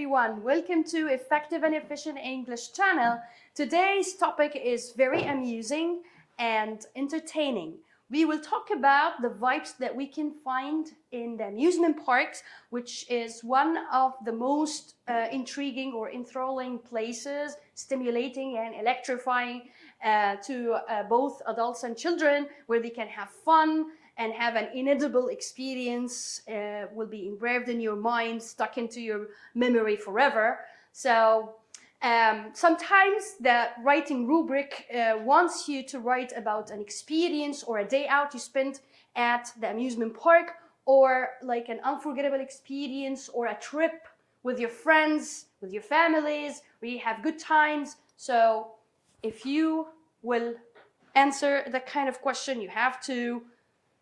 everyone. Welcome to Effective and Efficient English channel. Today's topic is very amusing and entertaining. We will talk about the vibes that we can find in the amusement parks, which is one of the most intriguing or enthralling places, stimulating and electrifying to both adults and children, where they can have fun and have an inedible experience, will be engraved in your mind, stuck into your memory forever. So sometimes the writing rubric wants you to write about an experience or a day out you spent at the amusement park, or like an unforgettable experience or a trip with your friends, with your families, where you have good times. So if you will answer that kind of question, you have to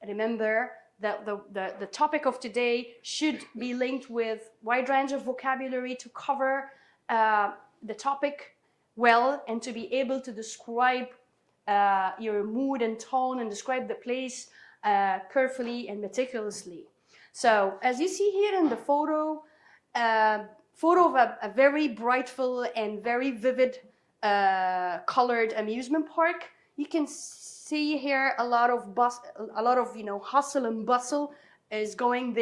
remember that the topic of today should be linked with a wide range of vocabulary to cover the topic well, and to be able to describe your mood and tone and describe the place carefully and meticulously. So as you see here in the photo of a very brightful and very vivid colored amusement park, you can see here a lot of hustle and bustle is going on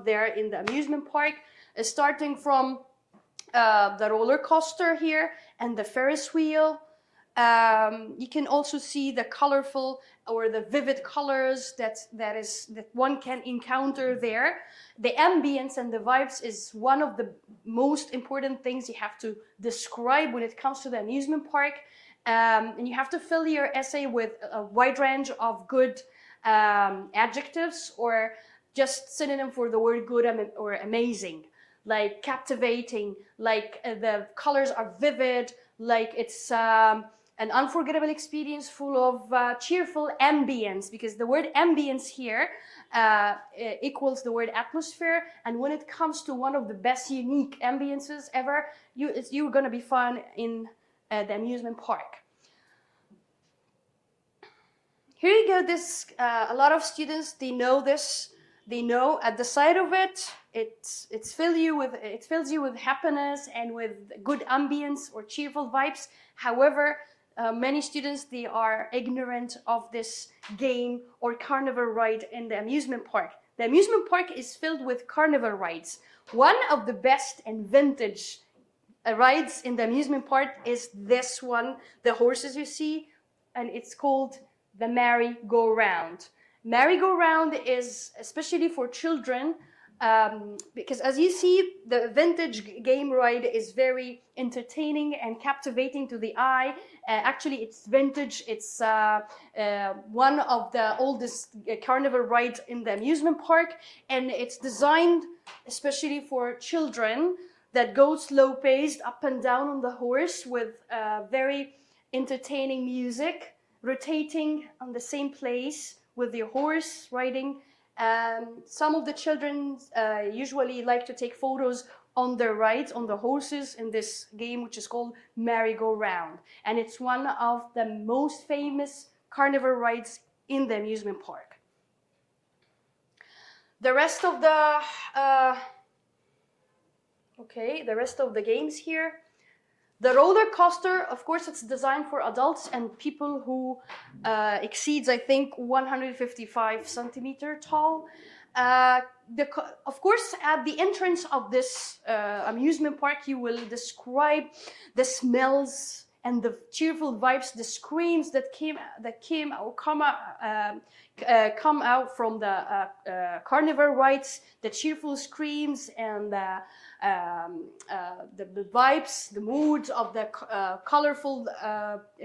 there in the amusement park, starting from the roller coaster here and the Ferris wheel. You can also see the colorful or the vivid colors that one can encounter there. The ambience and the vibes is one of the most important things you have to describe when it comes to the amusement park. And you have to fill your essay with a wide range of good adjectives, or just synonym for the word good or amazing, like captivating, like the colors are vivid, like it's an unforgettable experience full of cheerful ambience, because the word ambience here equals the word atmosphere. And when it comes to one of the best unique ambiences ever, you're going to be fun in the amusement park. Here you go. This a lot of students, they know this. They know at the side of it, it fills you with happiness and with good ambience or cheerful vibes. However, many students, they are ignorant of this game or carnival ride in the amusement park. The amusement park is filled with carnival rides. One of the best and vintage rides in the amusement park is this one, the horses you see, and it's called the merry-go-round. Merry-go-round is especially for children, because as you see, the vintage game ride is very entertaining and captivating to the eye. Actually, it's vintage. It's one of the oldest carnival rides in the amusement park, and it's designed especially for children, that go slow-paced up and down on the horse with very entertaining music, rotating on the same place with your horse riding. Some of the children usually like to take photos on their rides, on the horses in this game, which is called merry-go-round. And it's one of the most famous carnival rides in the amusement park. The rest of the games here. The roller coaster, of course, it's designed for adults and people who exceeds, I think, 155 centimeter tall. Of course, at the entrance of this amusement park, you will describe the smells and the cheerful vibes, the screams that come out from the carnival rides, the cheerful screams and the vibes, the moods of the colorful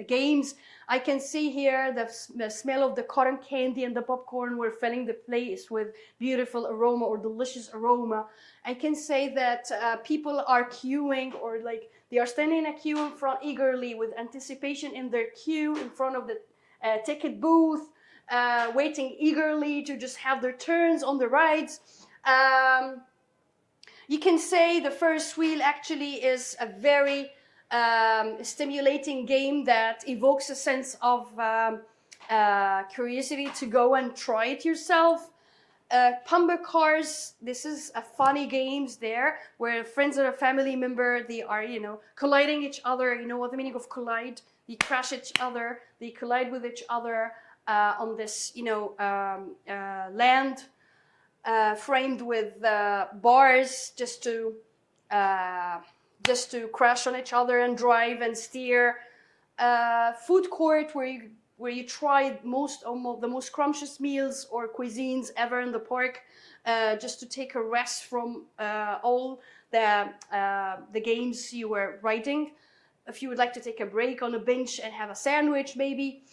games. I can see here the smell of the cotton candy and the popcorn were filling the place with beautiful aroma or delicious aroma. I can say that people are queuing, or like they are standing in a queue in front eagerly with anticipation in their queue in front of the ticket booth, waiting eagerly to just have their turns on the rides. You can say the Ferris wheel actually is a very stimulating game that evokes a sense of curiosity to go and try it yourself. Pumper cars, this is a funny games there, where friends or a family member, they are, colliding each other. You know what the meaning of collide? They crash each other, they collide with each other on this, land framed with bars just to crash on each other and drive and steer. Food court where you try the most scrumptious meals or cuisines ever in the park, just to take a rest from all the games you were riding. If you would like to take a break on a bench and have a sandwich, maybe.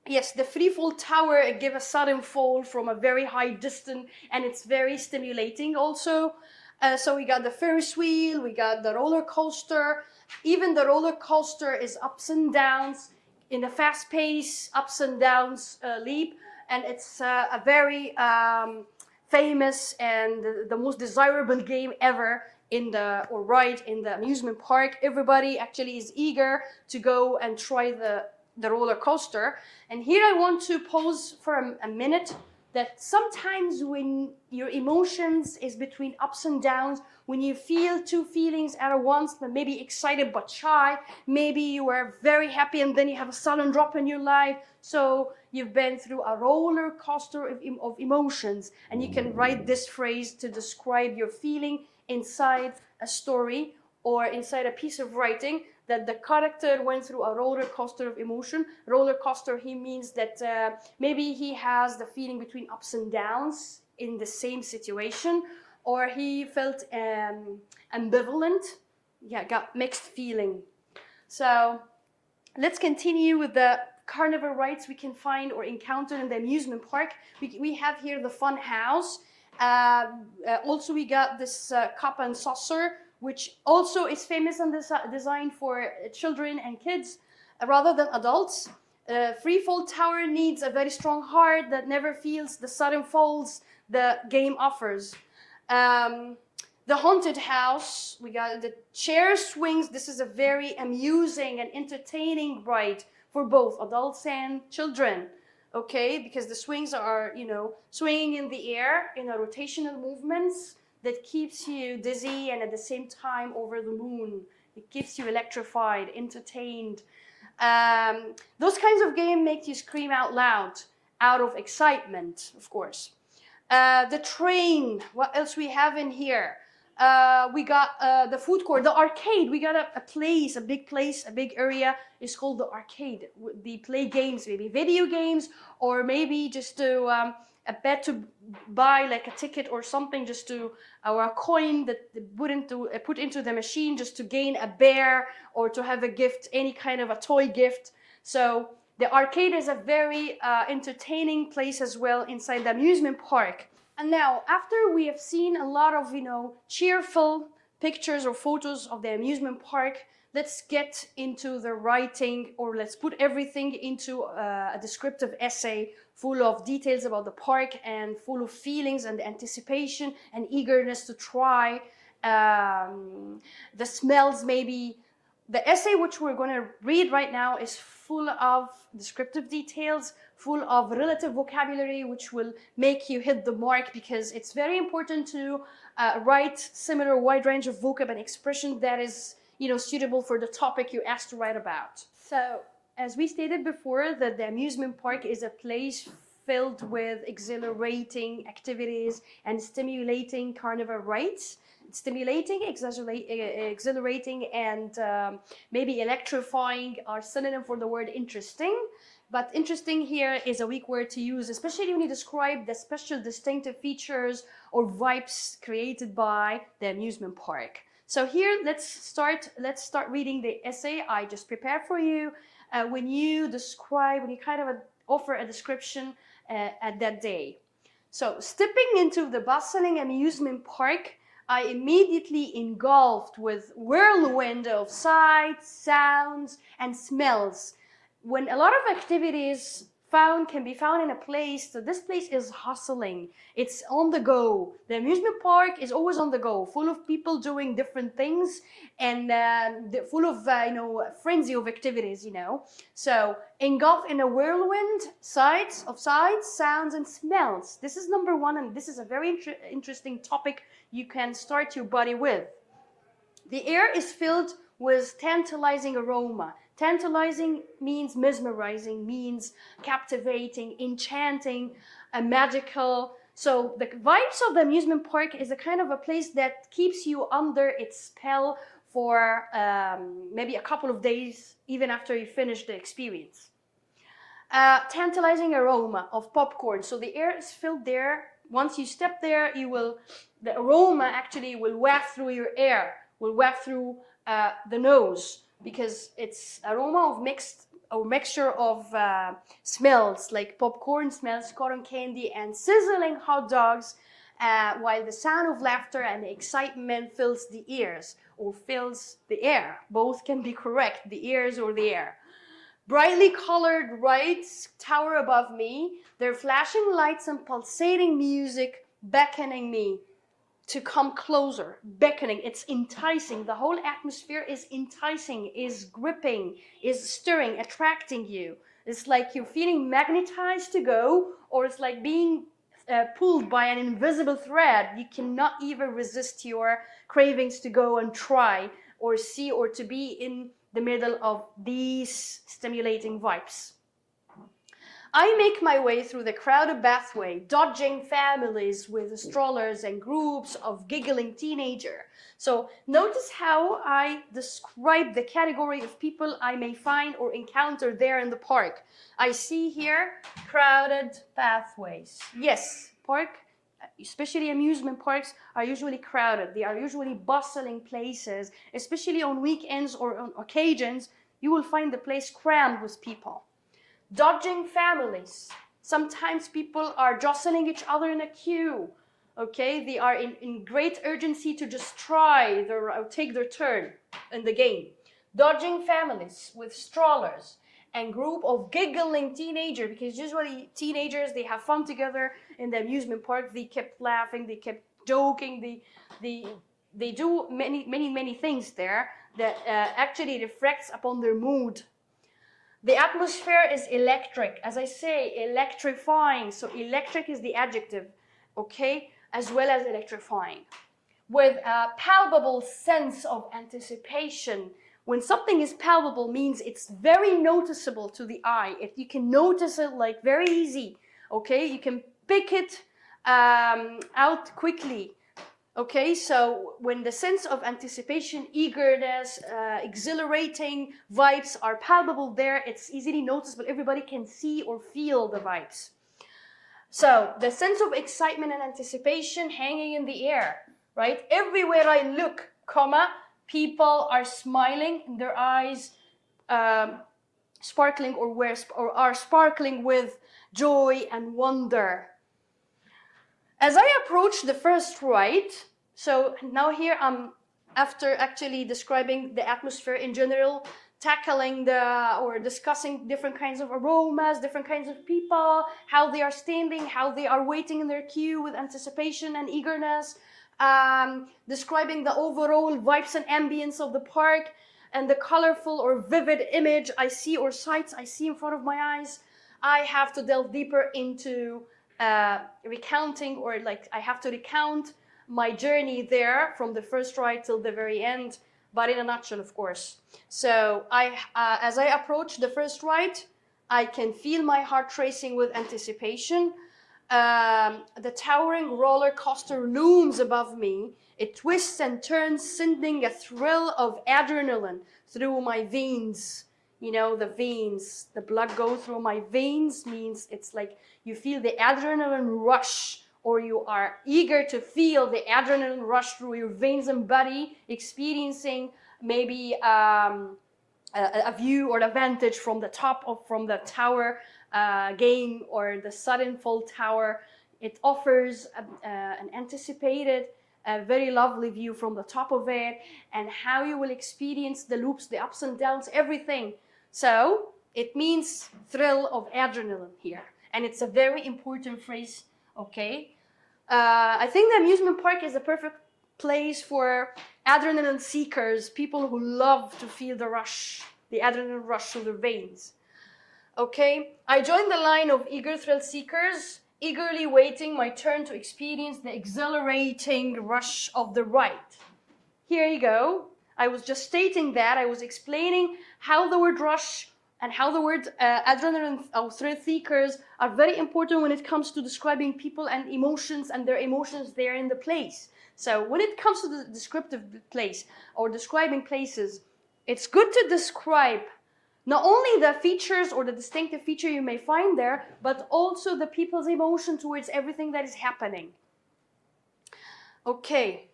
Yes, the free fall tower, it gives a sudden fall from a very high distance, and it's very stimulating also. So we got the Ferris wheel, we got the roller coaster. Even the roller coaster is ups and downs in a fast pace, ups and downs leap, and it's a very famous and the most desirable game ever ride in the amusement park. Everybody actually is eager to go and try the roller coaster. And here I want to pause for a minute that sometimes when your emotions is between ups and downs, when you feel two feelings at once, maybe excited but shy, maybe you are very happy and then you have a sudden drop in your life. So you've been through a roller coaster of emotions, and you can write this phrase to describe your feeling inside a story or inside a piece of writing, that the character went through a roller coaster of emotion. Roller coaster, he means that maybe he has the feeling between ups and downs in the same situation, or he felt ambivalent, got mixed feeling. So let's continue with the carnival rides we can find or encounter in the amusement park. We have here the fun house. Also we got this cup and saucer, which also is famous and designed for children and kids rather than adults. Free fall tower needs a very strong heart that never feels the sudden falls the game offers. The haunted house, we got the chair swings. This is a very amusing and entertaining ride for both adults and children. Okay, because the swings are, swinging in the air in a rotational movements that keeps you dizzy and at the same time over the moon. It keeps you electrified, entertained. Those kinds of games make you scream out loud, out of excitement, of course. The train, what else we have in here? We got the food court, the arcade. We got a big area is called the arcade. They play games, maybe video games, or maybe just to a bet to buy like a ticket or something, just to or a coin that put into the machine just to gain a bear or to have a gift, any kind of a toy gift. So the arcade is a very entertaining place as well inside the amusement park. And now, after we have seen a lot of, cheerful pictures or photos of the amusement park, let's get into the writing, or let's put everything into a descriptive essay full of details about the park and full of feelings and anticipation and eagerness to try. The smells, maybe. The essay which we're going to read right now is full of descriptive details, full of relative vocabulary, which will make you hit the mark, because it's very important to write similar wide range of vocab and expression that is, suitable for the topic you're asked to write about. So, as we stated before, that the amusement park is a place filled with exhilarating activities and stimulating carnival rides. Stimulating, exhilarating, and maybe electrifying are synonym for the word interesting. But interesting here is a weak word to use, especially when you describe the special distinctive features or vibes created by the amusement park. So here, let's start reading the essay I just prepared for you. When you kind of offer a description at that day. So, stepping into the bustling amusement park, I immediately engulfed with whirlwind of sights, sounds, and smells. When a lot of activities can be found in a place. So this place is hustling. It's on the go. The amusement park is always on the go, full of people doing different things, and full of frenzy of activities. So engulfed in a whirlwind, sights, sounds, and smells. This is number one, and this is a very interesting topic you can start your body with. The air is filled with tantalizing aroma. Tantalizing means mesmerizing, means captivating, enchanting, magical. So the vibes of the amusement park is a kind of a place that keeps you under its spell for maybe a couple of days, even after you finish the experience. Tantalizing aroma of popcorn. So the air is filled there. Once you step there, the aroma actually will waft through your air, will waft through the nose, because it's aroma of mixture of smells, like popcorn smells, cotton candy, and sizzling hot dogs, while the sound of laughter and excitement fills the ears, or fills the air. Both can be correct, the ears or the air. Brightly colored rides tower above me, their flashing lights and pulsating music beckoning me to come closer, beckoning. It's enticing. The whole atmosphere is enticing, is gripping, is stirring, attracting you. It's like you're feeling magnetized to go, or it's like being pulled by an invisible thread. You cannot even resist your cravings to go and try or see, or to be in the middle of these stimulating vibes. I make my way through the crowded pathway, dodging families with strollers and groups of giggling teenagers. So notice how I describe the category of people I may find or encounter there in the park. I see here crowded pathways. Yes, park, especially amusement parks, are usually crowded. They are usually bustling places, especially on weekends or on occasions. You will find the place crammed with people. Dodging families. Sometimes people are jostling each other in a queue. Okay, they are in great urgency to just try or take their turn in the game. Dodging families with strollers and group of giggling teenagers, because usually teenagers, they have fun together in the amusement park. They kept laughing, they kept joking, they do many things there that actually reflects upon their mood. The atmosphere is electric, as I say, electrifying. So electric is the adjective, okay, as well as electrifying. With a palpable sense of anticipation. When something is palpable, means it's very noticeable to the eye. If you can notice it like very easy, okay, you can pick it out quickly. Okay, so when the sense of anticipation, eagerness, exhilarating vibes are palpable there, it's easily noticeable. Everybody can see or feel the vibes. So the sense of excitement and anticipation hanging in the air, right? Everywhere I look, people are smiling, and their eyes sparkling or are sparkling with joy and wonder. As I approach the first ride, so now here I'm, after actually describing the atmosphere in general, tackling or discussing different kinds of aromas, different kinds of people, how they are standing, how they are waiting in their queue with anticipation and eagerness, describing the overall vibes and ambience of the park, and the colorful or vivid image I see or sights I see in front of my eyes. I have to delve deeper into recounting, or like I have to recount my journey there from the first ride till the very end, but in a nutshell, of course. So as I approach the first ride, I can feel my heart racing with anticipation. The towering roller coaster looms above me. It twists and turns, sending a thrill of adrenaline through my veins. You know, the veins, the blood goes through my veins, means it's like you feel the adrenaline rush, or you are eager to feel the adrenaline rush through your veins and body, experiencing maybe a view or a vantage from the top from the tower game, or the sudden fall tower. It offers an anticipated, a very lovely view from the top of it, and how you will experience the loops, the ups and downs, everything. So It means thrill of adrenaline here. And it's a very important phrase, okay? I think the amusement park is the perfect place for adrenaline seekers, people who love to feel the rush, the adrenaline rush through their veins. Okay, I joined the line of eager thrill seekers, eagerly waiting my turn to experience the exhilarating rush of the ride. Here you go. I was just stating that. I was explaining how the word rush and how the word adrenaline thrill seekers are very important when it comes to describing people and emotions and their emotions there in the place. So when it comes to the descriptive place or describing places, it's good to describe not only the features or the distinctive feature you may find there, but also the people's emotion towards everything that is happening. Okay.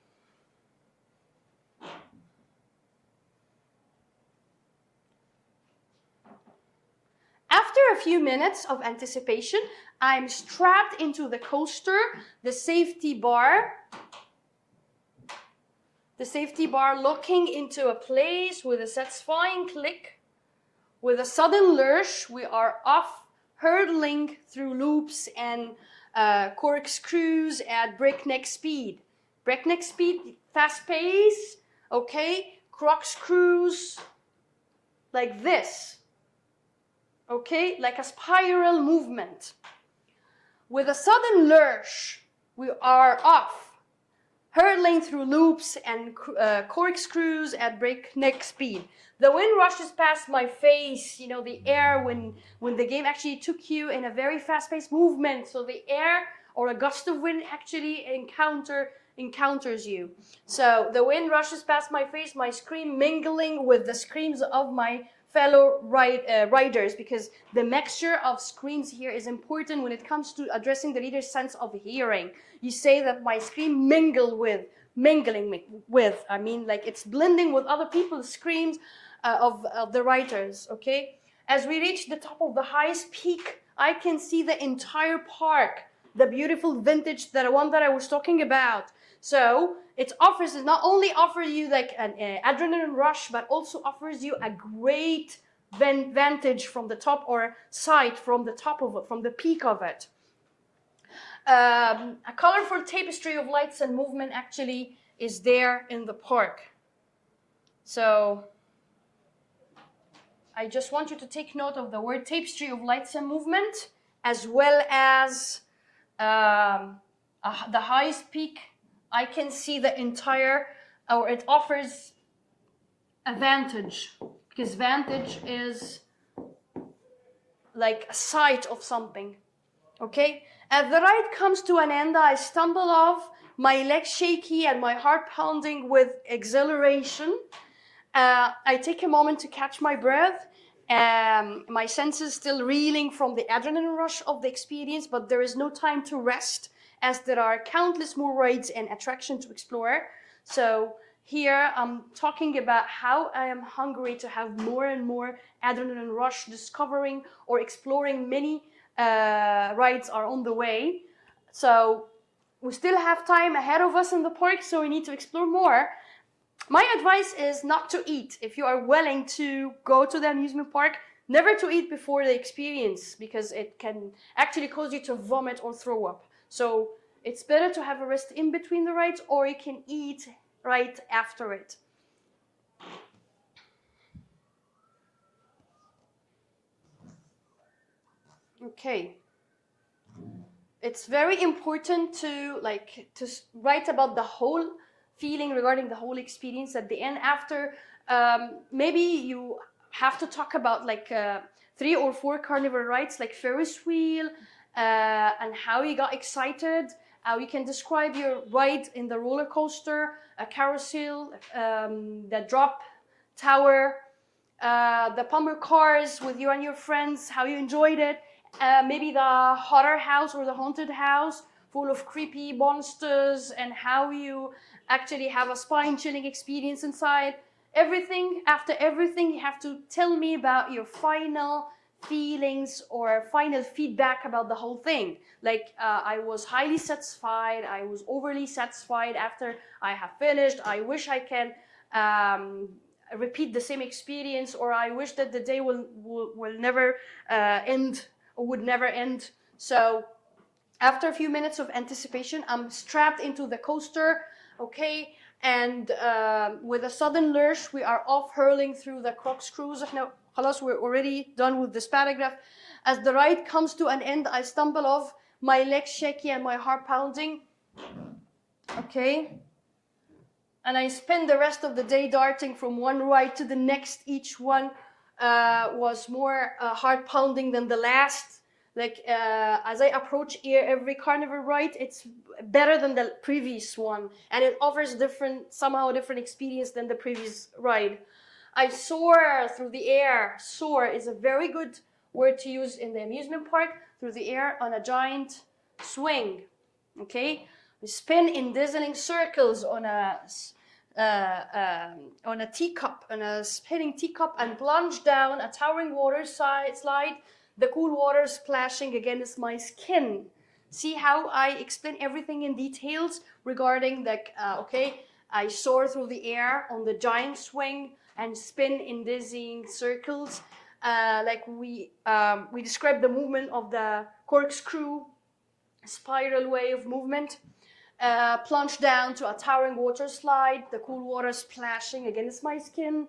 After a few minutes of anticipation, I'm strapped into the coaster, the safety bar looking into a place with a satisfying click. With a sudden lurch, we are off, hurtling through loops and corkscrews at breakneck speed. Breakneck speed, fast pace, okay? Corkscrews, like this. Okay, like a spiral movement. With a sudden lurch, we are off, hurtling through loops and corkscrews at breakneck speed. The wind rushes past my face, you know, the air when the game actually took you in a very fast-paced movement. So the air or a gust of wind actually encounters you. So the wind rushes past my face, my scream mingling with the screams of my fellow riders, because the mixture of screams here is important when it comes to addressing the reader's sense of hearing. You say that my scream mingling with, I mean, like it's blending with other people's screams of the writers, okay? As we reach the top of the highest peak, I can see the entire park, the beautiful vintage, the one that I was talking about. So it not only offers you like an adrenaline rush, but also offers you a great vantage from the top or sight from the top of it, from the peak of it. A colorful tapestry of lights and movement actually is there in the park. So I just want you to take note of the word tapestry of lights and movement, as well as the highest peak. I can see the entire, or it offers a vantage, because vantage is like a sight of something, okay? As the ride comes to an end, I stumble off, my legs shaky and my heart pounding with exhilaration. I take a moment to catch my breath, my senses still reeling from the adrenaline rush of the experience, but there is no time to rest, as there are countless more rides and attractions to explore. So here I'm talking about how I am hungry to have more and more adrenaline rush, discovering or exploring many rides are on the way. So we still have time ahead of us in the park, so we need to explore more. My advice is not to eat. If you are willing to go to the amusement park, never to eat before the experience, because it can actually cause you to vomit or throw up. So it's better to have a rest in between the rides, or you can eat right after it. Okay. It's very important to write about the whole feeling regarding the whole experience at the end. After maybe you have to talk about 3 or 4 carnival rides like Ferris wheel and how you got excited. You can describe your ride in the roller coaster, a carousel, the drop tower, the bumper cars with you and your friends, how you enjoyed it. Maybe the horror house or the haunted house full of creepy monsters, and how you actually have a spine-chilling experience inside. After everything, you have to tell me about your final feelings or final feedback about the whole thing. I was highly satisfied, I was overly satisfied after I have finished, I wish I can repeat the same experience, or I wish that the day will never end or would never end. So after a few minutes of anticipation, I'm strapped into the coaster, okay, and with a sudden lurch, we are off hurling through the corkscrews. Now, خلاص, we're already done with this paragraph. As the ride comes to an end, I stumble off, my legs shaky and my heart pounding. Okay. And I spend the rest of the day darting from one ride to the next. Each one was more heart pounding than the last. Like as I approach every carnival ride, it's better than the previous one, and it offers somehow a different experience than the previous ride. I soar through the air. Soar is a very good word to use in the amusement park. Through the air on a giant swing. Okay, we spin in dazzling circles on a teacup, on a spinning teacup, and plunge down a towering water slide. The cool water splashing against my skin. See how I explain everything in details regarding the, okay, I soar through the air on the giant swing and spin in dizzying circles. Like we describe the movement of the corkscrew, spiral wave movement. Plunge down to a towering water slide, the cool water splashing against my skin.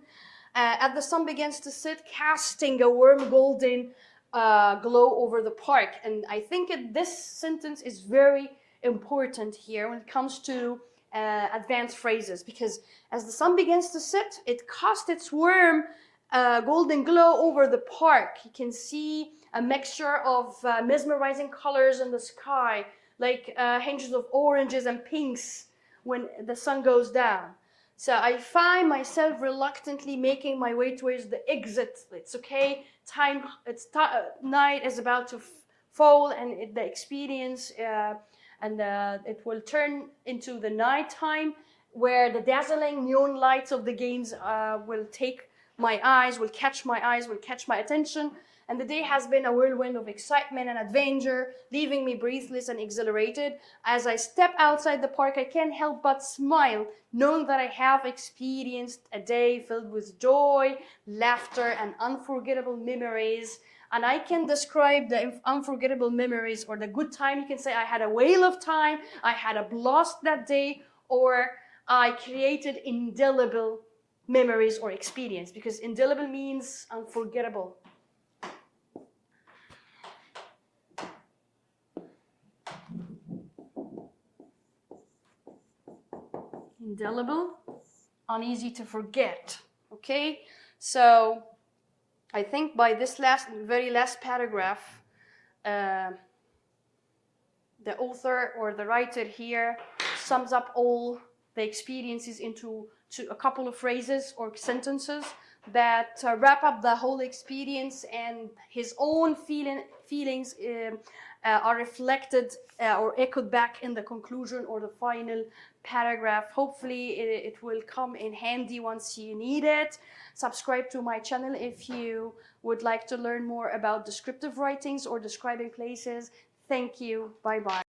As the sun begins to set, casting a warm golden glow over the park. And I think this sentence is very important here when it comes to advanced phrases, because as the sun begins to set, it casts its warm golden glow over the park. You can see a mixture of mesmerizing colors in the sky, like hinges of oranges and pinks when the sun goes down. So I find myself reluctantly making my way towards the exit. It's okay. Night is about to fall, and the experience it will turn into the nighttime, where the dazzling neon lights of the games will catch my attention. And the day has been a whirlwind of excitement and adventure, leaving me breathless and exhilarated. As I step outside the park, I can't help but smile, knowing that I have experienced a day filled with joy, laughter, and unforgettable memories. And I can describe the unforgettable memories, or the good time. You can say I had a whale of time, I had a blast that day, or I created indelible memories or experience, because indelible means unforgettable. Indelible, uneasy to forget. Okay, so I think by this very last paragraph, the author or the writer here sums up all the experiences into a couple of phrases or sentences that wrap up the whole experience, and his own feelings are reflected or echoed back in the conclusion or the final paragraph. Hopefully it will come in handy once you need it. Subscribe to my channel if you would like to learn more about descriptive writings or describing places. Thank you. Bye bye.